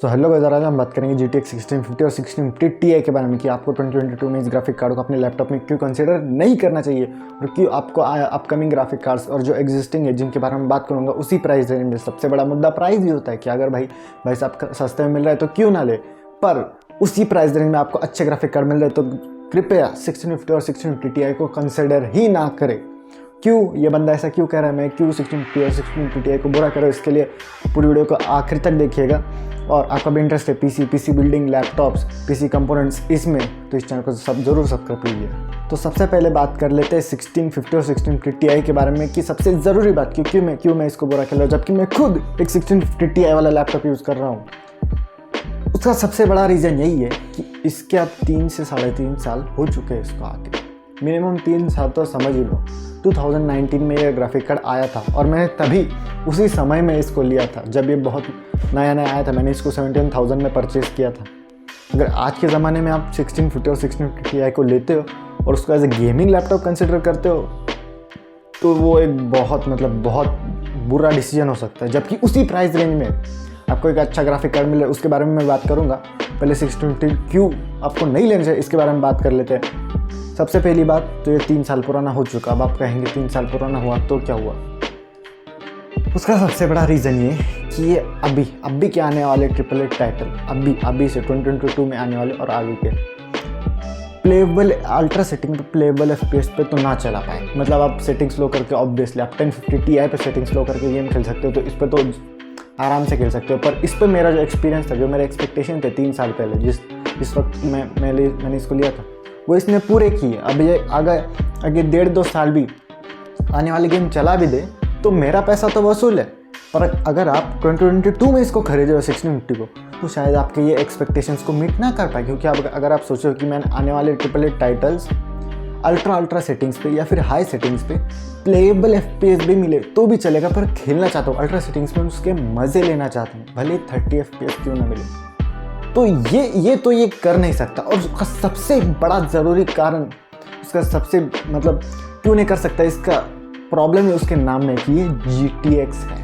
तो hello guys, आज हम बात करेंगे GTX 1650 और 1650 Ti के बारे में कि आपको 2022 में इस ग्राफिक कार्ड को अपने लैपटॉप में क्यों कंसीडर नहीं करना चाहिए और क्यों आपको अपकमिंग ग्राफिक कार्ड्स और जो एग्जिस्टिंग है जिनके बारे में बात करूंगा उसी प्राइस रेंज में। सबसे बड़ा मुद्दा प्राइस ही होता है कि अगर भाई साहब सस्ते में मिल रहा है तो क्यों ना ले, पर उसी प्राइस रेंज में आपको अच्छे ग्राफिक कार्ड मिल रहे हैं तो कृपया 1650 और 1650 Ti को कंसिडर ही ना करें। क्यों ये बंदा ऐसा क्यों कह रहा है, मैं क्यों 1650 और 1650 Ti को बुरा करूँ, इसके लिए पूरी वीडियो को आखिर तक देखिएगा। और आपका भी इंटरेस्ट है PC building, laptops, PC components इसमें, तो इस चैनल को जरूर सब्सक्राइब कीजिए। तो सबसे पहले बात कर लेते हैं 1650 और 1650 Ti के बारे में कि सबसे ज़रूरी बात क्यों मैं इसको बुरा कर रहा हूँ जबकि मैं खुद एक 1650 Ti वाला लैपटॉप यूज़ कर रहा हूँ। उसका सबसे बड़ा रीज़न यही है कि इसके अब 3 से 3.5 साल हो चुके हैं इसको आके, मिनिमम 3 साल तो समझ ही लो। 2019 में ये ग्राफिक कार्ड आया था और मैंने तभी उसी समय में इसको लिया था जब ये बहुत नया आया था। मैंने इसको 17,000 में परचेज़ किया था। अगर आज के ज़माने में आप 1650 और 1650 Ti को लेते हो और उसको as a gaming laptop consider करते हो तो वो एक बहुत बुरा डिसीजन हो सकता है। जबकि उसी प्राइस रेंज में आपको एक अच्छा ग्राफिक कार्ड मिले, उसके बारे में मैं बात करूँगा। पहले 1650 क्यों आपको नहीं लेना चाहिए इसके बारे में बात कर लेते हैं। सबसे पहली बात तो ये 3 साल पुराना हो चुका। अब आप कहेंगे 3 साल पुराना हुआ तो क्या हुआ, उसका सबसे बड़ा रीज़न ये कि ये अभी के आने वाले AAA टाइटल अभी से 2022 में आने वाले और आगे के प्लेबल अल्ट्रा सेटिंग पे, प्लेबल FPS पे तो ना चला पाए। मतलब आप सेटिंग स्लो करके ऑब्वियसली आप 1050 Ti पे सेटिंग स्लो करके गेम खेल सकते हो, तो इस पर तो आराम से खेल सकते हो। पर इस पर मेरा जो एक्सपीरियंस था, जो मेरे एक्सपेक्टेशन थे 3 साल पहले जिस वक्त मैंने इसको लिया था, वो इसने पूरे किए। अब ये अगर 1.5-2 साल भी आने वाली गेम चला भी दे तो मेरा पैसा तो वसूल है। पर अगर आप 2022 में इसको खरीदे हो 1650 को तो शायद आपके ये एक्सपेक्टेशंस को मीट ना कर पाए, क्योंकि अगर आप सोचो कि मैंने आने वाले AAA टाइटल्स अल्ट्रा सेटिंग्स पे या फिर हाई सेटिंग्स पे प्लेबल FPS भी मिले तो भी चलेगा, पर खेलना चाहता हूँ अल्ट्रा सेटिंग्स में, उसके मज़े लेना चाहता हूँ, भले 30 FPS क्यों ना मिले। तो ये कर नहीं सकता। और उसका सबसे बड़ा ज़रूरी कारण, उसका सबसे क्यों नहीं कर सकता, इसका प्रॉब्लम है उसके नाम में कि ये GTX है।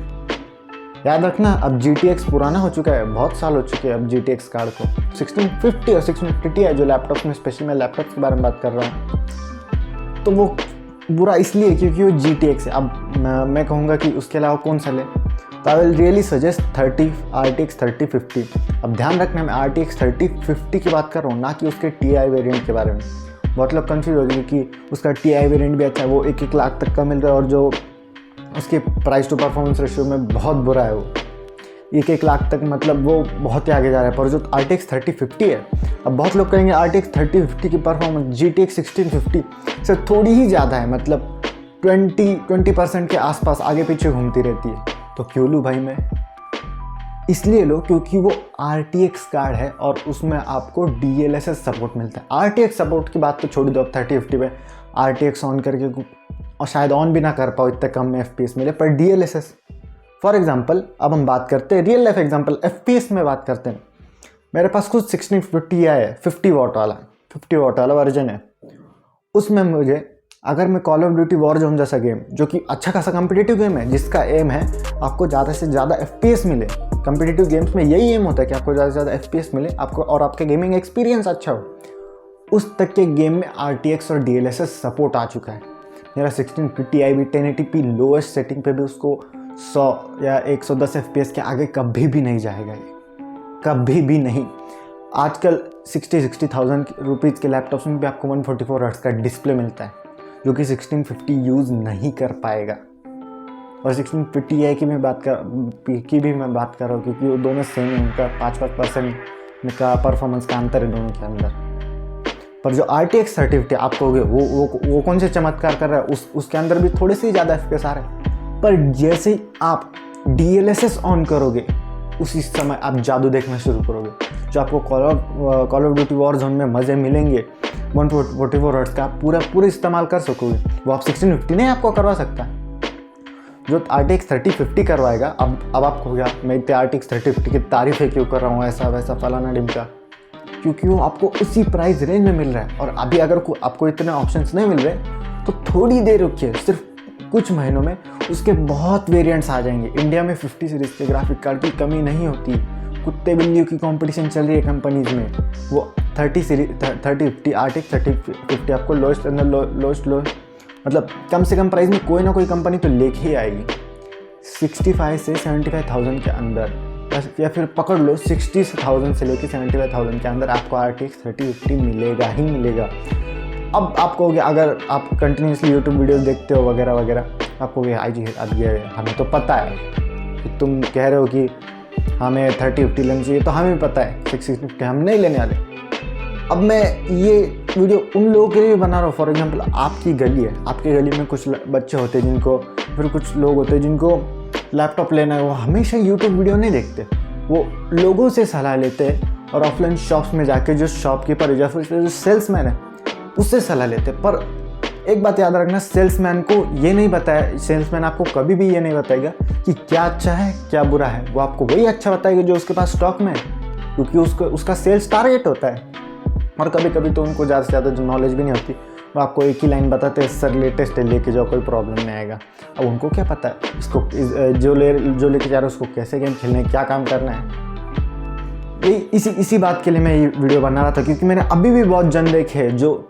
याद रखना, अब GTX पुराना हो चुका है, बहुत साल हो चुके हैं अब GTX कार्ड को। 1650 और 1650 Ti जो लैपटॉप में, स्पेशली मैं लैपटॉप के बारे में बात कर रहा हूँ, तो वो बुरा इसलिए क्योंकि वो GTX है। अब मैं कहूँगा कि उसके अलावा कौन सा ले, तो I will really suggest RTX 3050। अब ध्यान रखना, मैं RTX 3050 की बात कर रहा हूँ, ना कि उसके Ti वेरिएंट के बारे में। बहुत लोग कंफ्यूज हो गए कि उसका Ti वेरिएंट भी अच्छा है, वो 1 लाख तक का मिल रहा है और जो उसके प्राइस टू परफॉर्मेंस रेशियो में बहुत बुरा है, वो 1 लाख तक, वो बहुत ही आगे जा रहा है। पर जो RTX 3050 है, अब बहुत लोग कहेंगे RTX 3050 की परफॉर्मेंस GTX 1650 से थोड़ी ही ज़्यादा है, 20% के आसपास आगे पीछे घूमती रहती है। तो क्यों लूँ भाई मैं? इसलिए लो क्योंकि वो RTX कार्ड है और उसमें आपको DLSS सपोर्ट मिलता है। RTX सपोर्ट की बात तो छोड़ दो, अब 3050 में RTX ऑन करके और शायद ऑन भी ना कर पाओ, इतने कम में FPS मिले। पर DLSS फॉर एग्जांपल, अब हम बात करते हैं रियल लाइफ एग्जांपल, FPS में बात करते हैं। मेरे पास खुद 1650 Ti है, 50 वाट वाला वर्जन है। उसमें मुझे, अगर मैं कॉल ऑफ ड्यूटी वॉरजोन जैसा गेम, जो कि अच्छा खासा कम्पिटिटिव गेम है, जिसका एम है आपको ज़्यादा से ज़्यादा FPS मिले, कम्पिटिटिव गेम्स में यही एम होता है कि आपको ज़्यादा से ज़्यादा FPS मिले आपको और आपके गेमिंग एक्सपीरियंस अच्छा हो, उस तक के गेम में RTX और DLSS सपोर्ट आ चुका है। मेरा 1650 Ti भी 1080p लोएस्ट सेटिंग पे भी उसको 100 या 110 FPS के आगे कभी भी नहीं जाएगा, ये कभी भी नहीं। आजकल 60,000 रुपीज़ के लैपटॉप्स में भी आपको 144 हर्ट्ज़ का डिस्प्ले मिलता है, जो कि 1650 यूज़ नहीं कर पाएगा। और 1650 Ti की भी मैं बात कर रहा हूँ क्योंकि वो दोनों सेम है, उनका 5% का परफॉर्मेंस का अंतर है दोनों के अंदर। पर जो RTX 3050 आप कहोगे वो कौन से चमत्कार कर रहा है, उसके अंदर भी थोड़े से ज़्यादा FPS आ रहे हैं। पर जैसे ही आप DLSS ऑन करोगे उसी समय आप जादू देखना शुरू करोगे। जो आपको कॉल ऑफ ड्यूटी वॉरजोन में मज़े मिलेंगे, 144 हर्ट्ज़ का आप पूरा इस्तेमाल कर सकोगे, वो आप 1650 नहीं आपको करवा सकता। जो RTX 3050 करवाएगा, अब आपको क्या, मैं इतने RTX 3050 की तारीफ़ें क्यों कर रहा हूँ, ऐसा वैसा फलाना ढिमका, क्योंकि वो आपको उसी प्राइस रेंज में मिल रहा है। और अभी अगर आपको इतने ऑप्शंस नहीं मिल रहे तो थोड़ी देर रुकिए, सिर्फ कुछ महीनों में उसके बहुत वेरिएंट्स आ जाएंगे। इंडिया में 50 सीरीज़ के ग्राफिक कार्ड की कमी नहीं होती, कुत्ते बिल्लियों की कंपटीशन चल रही है कंपनीज़ में, वो 3050 RTX 3050 आपको लोएस्ट मतलब कम से कम प्राइस में कोई ना कोई कंपनी तो लेके ही आएगी 65 से 75,000 के अंदर, या फिर पकड़ लो 60,000 से लेके 75,000 के अंदर आपको RTX 3050 मिलेगा ही मिलेगा। अब आप कहोगे, अगर आप कंटिन्यूसली यूट्यूब वीडियोस देखते हो वगैरह वगैरह, आप कहोगे आई जी अब ये हमें तो पता है कि तुम कह रहे हो कि हमें 3050 लेना चाहिए, तो हमें भी पता है 6050 हम नहीं लेने वाले। अब मैं ये वीडियो उन लोगों के लिए बना रहा हूँ, फॉर एग्जांपल आपकी गली है, आपकी गली में कुछ बच्चे होते हैं जिनको, फिर कुछ लोग होते हैं जिनको लैपटॉप लेना है, वो हमेशा यूट्यूब वीडियो नहीं देखते, वो लोगों से सलाह लेते हैं और ऑफलाइन शॉप्स में जाके जो शॉपकीपर या फिर जो सेल्समैन है उससे सलाह लेते हैं। पर एक बात याद रखना, सेल्समैन को ये नहीं बताया, सेल्समैन आपको कभी भी ये नहीं बताएगा कि क्या अच्छा है क्या बुरा है, वो आपको वही अच्छा बताएगा जो उसके पास स्टॉक में है, क्योंकि उसका सेल्स टारगेट होता है। और कभी कभी तो उनको ज़्यादा से ज़्यादा जो नॉलेज भी नहीं होती, वो आपको एक ही लाइन बताते हैं, सर लेटेस्ट है लेके जाओ कोई प्रॉब्लम नहीं आएगा। अब उनको क्या पता है इसको जो लेके जा रहे हो उसको कैसे गेम खेलना है, क्या काम करना है। इसी बात के लिए मैं ये वीडियो बना रहा था, क्योंकि मैंने अभी भी बहुत जन देखे हैं जो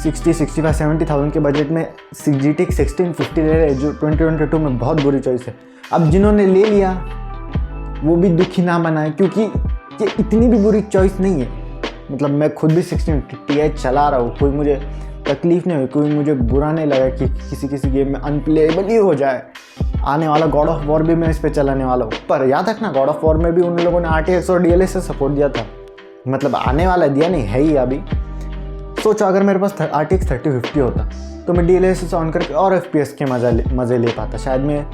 60-65-70,000 के बजट में GTX 1650 ले रहे हैं, जो 2022 में बहुत बुरी चॉइस है। अब जिन्होंने ले लिया वो भी दुखी ना बनाए, क्योंकि ये इतनी भी बुरी चॉइस नहीं है। मतलब मैं खुद भी 1650 Ti चला रहा हूँ, कोई मुझे तकलीफ़ नहीं हुई, कोई मुझे बुरा नहीं लगा कि किसी गेम में अनप्लेएबल ही हो जाए। आने वाला गॉड ऑफ वॉर भी मैं इस पर चलाने वाला हूँ, पर याद रखना गॉड ऑफ वॉर में भी उन लोगों ने RTX और DLSS सपोर्ट दिया था, मतलब आने वाला दिया नहीं है ही अभी। सोचो अगर मेरे पास RTX 3050 होता तो मैं DLSS ऑन करके और FPS के मज़े ले पाता, शायद मैं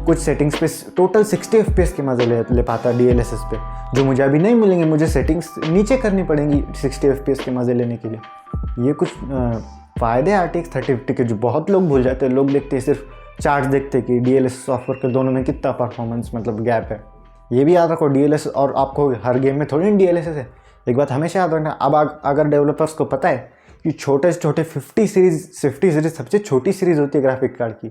कुछ सेटिंग्स पे टोटल 60 FPS के मज़े ले पाता DLSS पे, जो मुझे अभी नहीं मिलेंगे, मुझे सेटिंग्स नीचे करनी पड़ेंगी 60 FPS के मज़े लेने के लिए। ये कुछ फ़ायदे RTX 3050 के जो बहुत लोग भूल जाते हैं। लोग देखते हैं सिर्फ चार्ट्स देखते हैं कि DLSS सॉफ्टवेयर के दोनों में कितना परफॉर्मेंस मतलब गैप है। ये भी याद रखो DLSS, और आपको हर गेम में थोड़ी DLSS है। एक बात हमेशा याद रखना, अब अगर डेवलपर्स को पता है कि छोटे से छोटे 50 सीरीज़ सबसे छोटी सीरीज़ होती है ग्राफिक कार्ड की,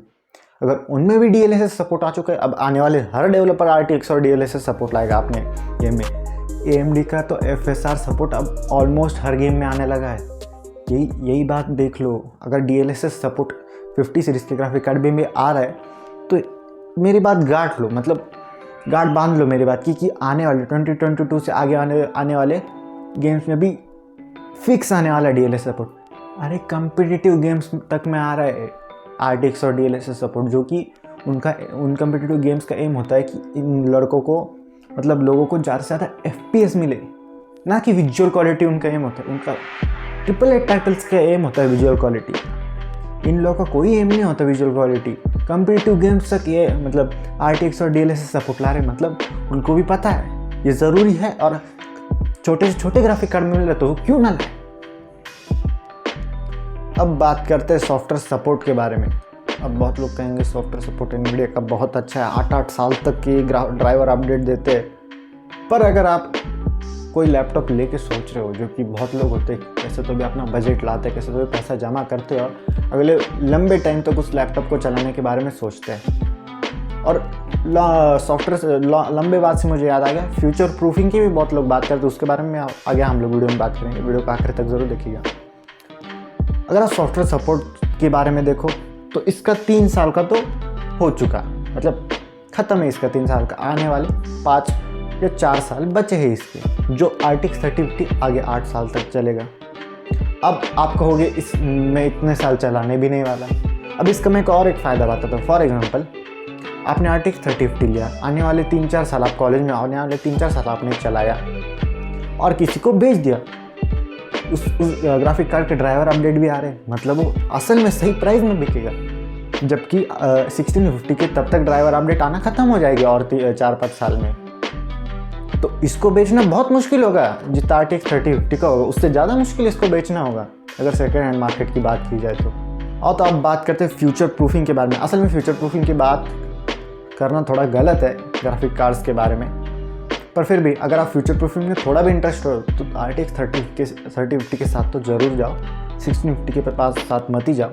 अगर उनमें भी DLSS सपोर्ट आ चुका है, अब आने वाले हर डेवलपर RTX और DLSS सपोर्ट लाएगा अपने गेम में। AMD का तो FSR सपोर्ट अब ऑलमोस्ट हर गेम में आने लगा है। यही बात देख लो, अगर DLSS सपोर्ट 50 सीरीज़ के ग्राफिक कार्ड में आ रहा है तो मेरी बात गांठ लो, मतलब गांठ बांध लो मेरी बात की, कि आने वाले 2022 से आगे आने वाले गेम्स में भी फिक्स आने वाला DLSS सपोर्ट। अरे कम्पिटिटिव गेम्स तक में आ रहा है RTX और DLSS सपोर्ट, जो कि उन कम्पिटिटिव गेम्स का एम होता है कि इन लड़कों को, मतलब लोगों को ज़्यादा से ज़्यादा FPS मिले, ना कि विजुअल क्वालिटी उनका एम होता है। उनका AAA टाइटल्स का एम होता है विजुअल क्वालिटी, इन लोगों का कोई एम नहीं होता विजुअल क्वालिटी। कम्पिटिटिव गेम्स तक ये मतलब RTX और DLSS सपोर्ट ला रहे, मतलब उनको भी पता है ये ज़रूरी है, और छोटे से छोटे ग्राफिक कार्ड में मिल रहे तो क्यों ना लाए। अब बात करते हैं सॉफ्टवेयर सपोर्ट के बारे में। अब बहुत लोग कहेंगे सॉफ्टवेयर सपोर्ट NVIDIA का बहुत अच्छा है, 8-8 साल तक की ड्राइवर अपडेट देते हैं। पर अगर आप कोई लैपटॉप लेके सोच रहे हो, जो कि बहुत लोग होते हैं कैसे तो भी अपना बजट लाते हैं, कैसे तो भी पैसा जमा करते हैं और अगले लंबे टाइम तक उस लैपटॉप को चलाने के बारे में सोचते हैं। और सॉफ्टवेयर लंबे बाद से मुझे याद आ गया, फ्यूचर प्रूफिंग की भी बहुत लोग बात करते हैं, उसके बारे में आगे हम लोग वीडियो में बात करेंगे। वीडियो को आखिर तक ज़रूर देखिएगा। अगर आप सॉफ्टवेयर सपोर्ट के बारे में देखो तो इसका 3 साल का तो हो चुका, मतलब ख़त्म है इसका 3 साल का। आने वाले 5 या 4 साल बचे हैं इसके, जो RTX 3050 आगे 8 साल तक चलेगा। अब आप कहोगे इसमें इतने साल चलाने भी नहीं वाला। अब इसका मैं और एक फ़ायदा बताता हूँ। फॉर एग्जांपल, आपने RTX 3050 लिया, आने वाले 3-4 साल आप कॉलेज में, आने वाले 3-4 साल आपने चलाया और किसी को बेच दिया, उस ग्राफिक कार्ड के ड्राइवर अपडेट भी आ रहे हैं, मतलब वो असल में सही प्राइस में बिकेगा। जबकि 1650 के तब तक ड्राइवर अपडेट आना ख़त्म हो जाएगी और 4-5 साल में, तो इसको बेचना बहुत मुश्किल होगा। जितना RTX 3050 का होगा उससे ज़्यादा मुश्किल इसको बेचना होगा अगर सेकेंड हैंड मार्केट की बात की जाए तो। और तो अब बात करते हैं फ्यूचर प्रूफिंग के बारे में। असल में फ्यूचर प्रूफिंग की बात करना थोड़ा गलत है ग्राफिक कार्ड्स के बारे में, पर फिर भी अगर आप फ्यूचर प्रूफिंग में थोड़ा भी इंटरेस्ट हो तो RTX 3050 के साथ तो ज़रूर जाओ। 1650 के पास साथ मत ही जाओ।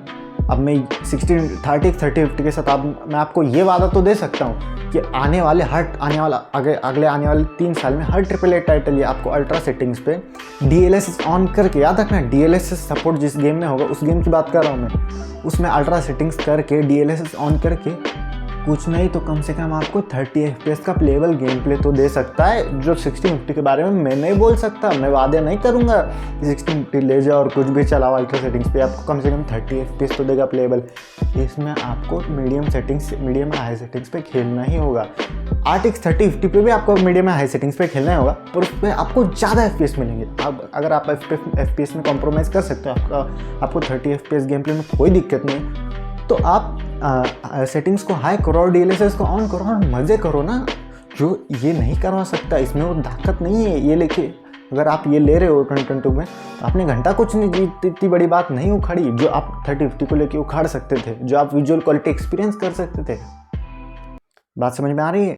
अब मैं 3050 के साथ मैं आपको ये वादा तो दे सकता हूँ कि आने वाले 3 साल में हर AAA टाइटल ये आपको अल्ट्रा सेटिंग्स पे DLSS ऑन करके, याद रखना DLSS सपोर्ट जिस गेम में होगा उस गेम की बात कर रहा हूँ मैं, उसमें अल्ट्रा सेटिंग्स करके DLSS ऑन करके कुछ नहीं तो कम से कम आपको 30 FPS का प्लेबल गेम प्ले तो दे सकता है। जो 1650 के बारे में मैं नहीं बोल सकता, मैं वादे नहीं करूंगा कि 1650 ले जाओ और कुछ भी चलाओ अल्ट्रा सेटिंग्स पे, आपको कम से कम 30 FPS तो देगा प्लेबल। इसमें आपको मीडियम हाई सेटिंग्स पे खेलना ही होगा। RTX 3050 पे भी आपको मीडियम हाई सेटिंग्स पे खेलना ही होगा, पर उस पर आपको ज़्यादा FPS मिलेंगे। अब अगर आप FPS में कॉम्प्रोमाइज़ कर सकते हो, आपको 30 FPS गेम प्ले में कोई दिक्कत नहीं, तो आप सेटिंग्स को हाई करो और DLSS को ऑन करो और मज़े करो ना। जो ये नहीं करवा सकता, इसमें वो ताकत नहीं है ये लेके। अगर आप ये ले रहे हो 2022 में, तो आपने घंटा कुछ नहीं जीत, इतनी बड़ी बात नहीं उखाड़ी जो आप 3050 को लेके उखाड़ सकते थे, जो आप विजुअल क्वालिटी एक्सपीरियंस कर सकते थे। बात समझ में आ रही है?